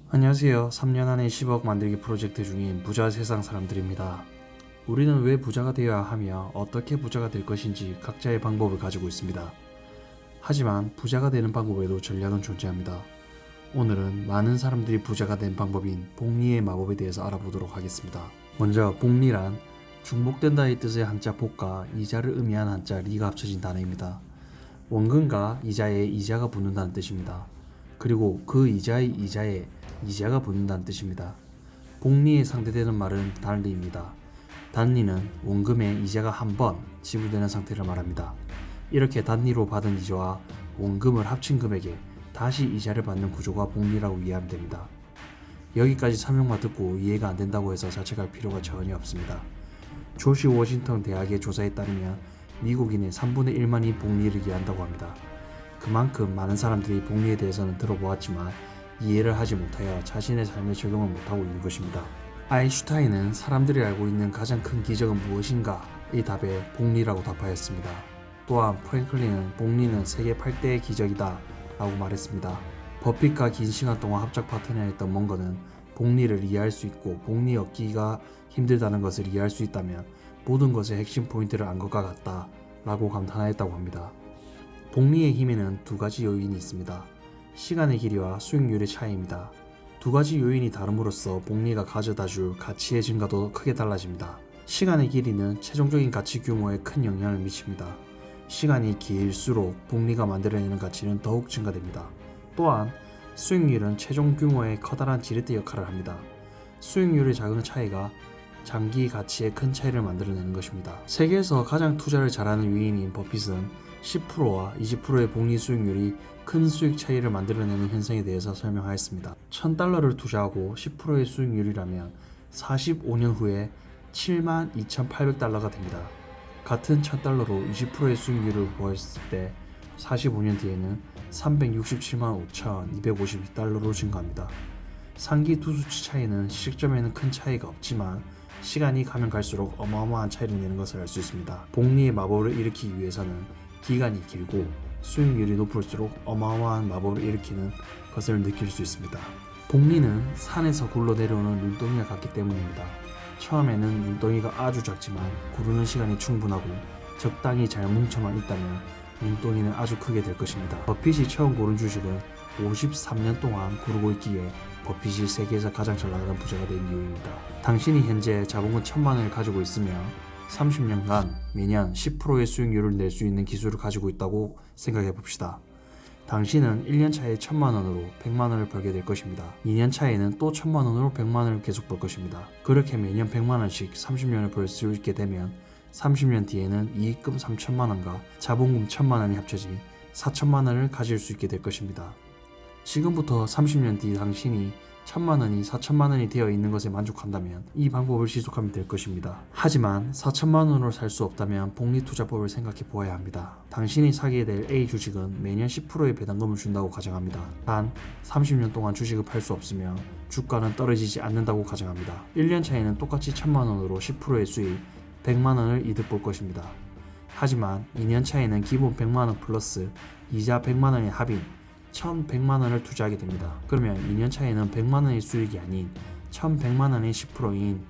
안녕하세요. 3년 안에 10억 만들기 프로젝트 중인 부자 세상 사람들입니다. 우리는 왜 부자가 되어야 하며 어떻게 부자가 될 것인지 각자의 방법을 가지고 있습니다. 하지만 부자가 되는 방법에도 전략은 존재합니다. 오늘은 많은 사람들이 부자가 된 방법인 복리의 마법에 대해서 알아보도록 하겠습니다. 먼저 복리란 중복된다의 뜻의 한자 복과 이자를 의미한 한자 리가 합쳐진 단어입니다. 원금과 이자에 이자가 붙는다는 뜻입니다. 그리고 그 이자의 이자에 이자가 붙는다는 뜻입니다. 복리에 상대되는 말은 단리입니다. 단리는 원금의 이자가 한 번 지불되는 상태를 말합니다. 이렇게 단리로 받은 이자와 원금을 합친 금액에 다시 이자를 받는 구조가 복리라고 이해하면 됩니다. 여기까지 설명만 듣고 이해가 안 된다고 해서 자책할 필요가 전혀 없습니다. 조지 워싱턴 대학의 조사에 따르면 미국인의 3분의 1만이 복리를 이해한다고 합니다. 그만큼 많은 사람들이 복리에 대해서는 들어보았지만 이해를 하지 못하여 자신의 삶에 적용을 못하고 있는 것입니다. 아인슈타인은 사람들이 알고 있는 가장 큰 기적은 무엇인가? 이 답에 복리라고 답하였습니다. 또한 프랭클린은 복리는 세계 8대의 기적이다 라고 말했습니다. 버핏과 긴 시간 동안 합작 파트너였던 멍건은 복리를 이해할 수 있고 복리 얻기가 힘들다는 것을 이해할 수 있다면 모든 것의 핵심 포인트를 안 것과 같다 라고 감탄하였다고 합니다. 복리의 힘에는 두 가지 요인이 있습니다. 시간의 길이와 수익률의 차이입니다. 두 가지 요인이 다름으로써 복리가 가져다줄 가치의 증가도 크게 달라집니다. 시간의 길이는 최종적인 가치 규모에 큰 영향을 미칩니다. 시간이 길수록 복리가 만들어내는 가치는 더욱 증가됩니다. 또한 수익률은 최종 규모의 커다란 지렛대 역할을 합니다. 수익률의 작은 차이가 장기 가치의 큰 차이를 만들어내는 것입니다. 세계에서 가장 투자를 잘하는 위인인 버핏은 10%와 20%의 복리 수익률이 큰 수익 차이를 만들어내는 현상에 대해서 설명하였습니다. $1000를 투자하고 10%의 수익률이라면 45년 후에 72,800달러가 됩니다. 같은 $1000로 20%의 수익률을 보았을 때 45년 뒤에는 367만 5,252달러로 증가합니다. 상기 두 수치 차이는 시점에는 큰 차이가 없지만 시간이 가면 갈수록 어마어마한 차이를 내는 것을 알 수 있습니다. 복리의 마법을 일으키기 위해서는 기간이 길고 수익률이 높을수록 어마어마한 마법을 일으키는 것을 느낄 수 있습니다. 복리는 산에서 굴러 내려오는 눈덩이와 같기 때문입니다. 처음에는 눈덩이가 아주 작지만 구르는 시간이 충분하고 적당히 잘 뭉쳐만 있다면 눈덩이는 아주 크게 될 것입니다. 버핏이 처음 고른 주식은 53년 동안 구르고 있기에 버핏이 세계에서 가장 잘 나가는 부자가 된 이유입니다. 당신이 현재 자본금 1000만 원을 가지고 있으며 30년간 매년 10%의 수익률을 낼 수 있는 기술을 가지고 있다고 생각해 봅시다. 당신은 1년 차에 1000만 원으로 100만 원을 벌게 될 것입니다. 2년 차에는 또 1000만 원으로 100만 원을 계속 벌 것입니다. 그렇게 매년 100만 원씩 30년을 벌 수 있게 되면 30년 뒤에는 이익금 3천만 원과 자본금 1000만 원이 합쳐진 4천만 원을 가질 수 있게 될 것입니다. 지금부터 30년 뒤 당신이 1000만 원이 4천만 원이 되어 있는 것에 만족한다면 이 방법을 지속하면 될 것입니다. 하지만 4천만 원으로 살 수 없다면 복리 투자법을 생각해 보아야 합니다. 당신이 사게 될 A 주식은 매년 10%의 배당금을 준다고 가정합니다. 단 30년 동안 주식을 팔 수 없으며 주가는 떨어지지 않는다고 가정합니다. 1년 차에는 똑같이 1000만 원으로 10%의 수익 100만 원을 이득 볼 것입니다. 하지만 2년 차에는 기본 100만 원 플러스 이자 100만 원의 합인 1100만 원을 투자하게 됩니다. 그러면 2년 차에는 100만 원의 수익이 아닌 1100만 원의 10%인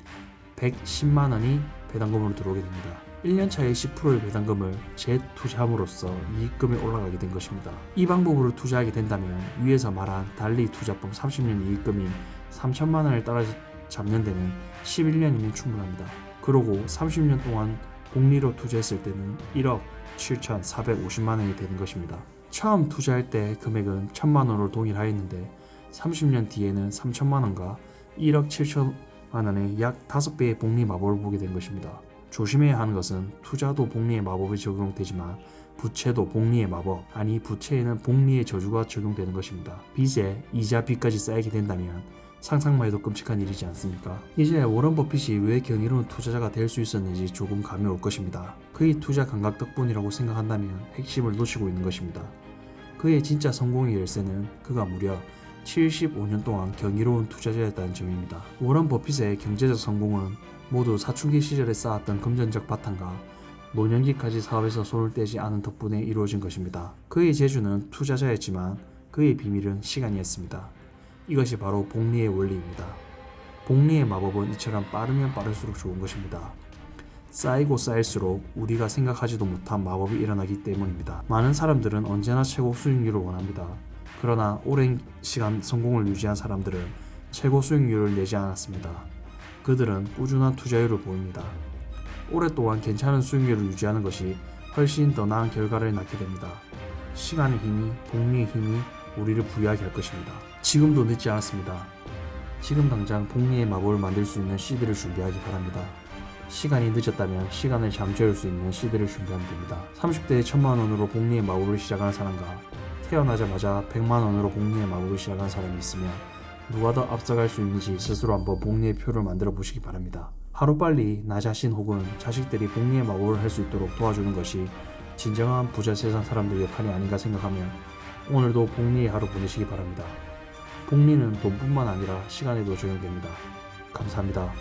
110만 원이 배당금으로 들어오게 됩니다. 1년 차에 10%의 배당금을 재투자함으로써 이익금이 올라가게 된 것입니다. 이 방법으로 투자하게 된다면 위에서 말한 달리 투자법 30년 이익금인 3천만 원을 따라잡는 데는 11년이면 충분합니다. 그러고 30년 동안 복리로 투자했을 때는 1억 7,450만 원이 되는 것입니다. 처음 투자할 때 금액은 1000만 원으로 동일하였는데 30년 뒤에는 3000만 원과 1억 7천만 원의 약 5배의 복리 마법을 보게 된 것입니다. 조심해야 하는 것은 투자도 복리의 마법이 적용되지만 부채도 복리의 마법, 아니 부채에는 복리의 저주가 적용되는 것입니다. 빚에 이자 빚까지 쌓이게 된다면 상상만 해도 끔찍한 일이지 않습니까? 이제 워런 버핏이 왜 경이로운 투자자가 될 수 있었는지 조금 감이 올 것입니다. 그의 투자 감각 덕분이라고 생각한다면 핵심을 놓치고 있는 것입니다. 그의 진짜 성공의 열쇠는 그가 무려 75년 동안 경이로운 투자자였다는 점입니다. 워런 버핏의 경제적 성공은 모두 사춘기 시절에 쌓았던 금전적 바탕과 노년기까지 사업에서 손을 떼지 않은 덕분에 이루어진 것입니다. 그의 재주는 투자자였지만 그의 비밀은 시간이었습니다. 이것이 바로 복리의 원리입니다. 복리의 마법은 이처럼 빠르면 빠를수록 좋은 것입니다. 쌓이고 쌓일수록 우리가 생각하지도 못한 마법이 일어나기 때문입니다. 많은 사람들은 언제나 최고 수익률을 원합니다. 그러나 오랜 시간 성공을 유지한 사람들은 최고 수익률을 내지 않았습니다. 그들은 꾸준한 투자율을 보입니다. 오랫동안 괜찮은 수익률을 유지하는 것이 훨씬 더 나은 결과를 낳게 됩니다. 시간의 힘이, 복리의 힘이 우리를 부유하게 할 것입니다. 지금도 늦지 않았습니다. 지금 당장 복리의 마법을 만들 수 있는 CD를 준비하기 바랍니다. 시간이 늦었다면 시간을 잠재울 수 있는 CD를 준비하면 됩니다. 30대에 1000만원으로 복리의 마법을 시작하는 사람과 태어나자마자 100만원으로 복리의 마법을 시작한 사람이 있으면 누가 더 앞서갈 수 있는지 스스로 한번 복리의 표를 만들어 보시기 바랍니다. 하루빨리 나 자신 혹은 자식들이 복리의 마법을 할 수 있도록 도와주는 것이 진정한 부자 세상 사람들 역할이 아닌가 생각하며 오늘도 복리의 하루 보내시기 바랍니다. 복리는 돈뿐만 아니라 시간에도 적용됩니다. 감사합니다.